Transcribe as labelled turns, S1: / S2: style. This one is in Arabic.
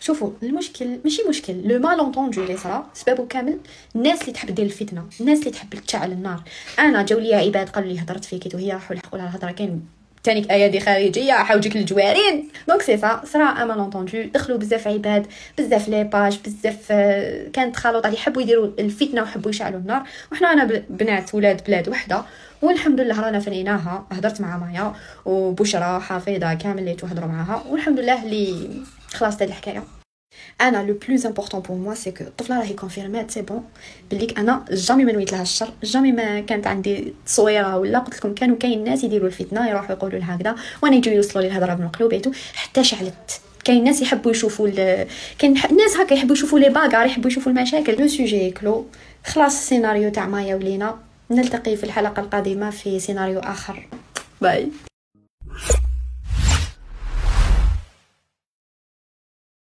S1: شوفوا المشكل ماشي مشكل، لو مالونطوندو اللي صرا سببه كامل الناس اللي تحب دير الفتنه، الناس اللي تحب تشعل النار. انا جاو لي عباد قالوا لي هضرت فيك وهي راحوا لحقوا لها الهضره، كاين تانيك ايادي خارجيه حاوجك للجوارين. دونك سي سا صرا ان مالونطوندو، دخلوا بزاف عباد، بزاف لي باج، بزاف كانت خلوط اللي يحبوا يديروا الفتنه ويحبوا يشعلوا النار. وحنا انا بنات ولاد بلاد وحده، والحمد لله رانا فنيناها. هضرت مع مايا وبشرى حفيظه كامل اللي تهضروا معاها، والحمد لله اللي خلاص هاد الحكايه. انا لو بلوز امبورطون بور موا سي كو الطفله راهي كونفيرمات سي بون بليك انا جامي ما نويت لها الشر، جامي ما كانت عندي تصويره ولا قلت لكم كانوا كاين ناس يديروا الفتنه يروحوا يقولوا لها هكذا وانا يجيو يوصلوا لي الهضره بمقلوبيتو حتى شعلت. كاين ناس يحبوا يشوفوا كاين ناس هكا يحبوا يشوفوا لي باغار، يحبوا يشوفوا المشاكل. لو سوجي كلو، خلاص السيناريو تاع مايا ولينا. نلتقي في الحلقه القادمه في سيناريو اخر. باي.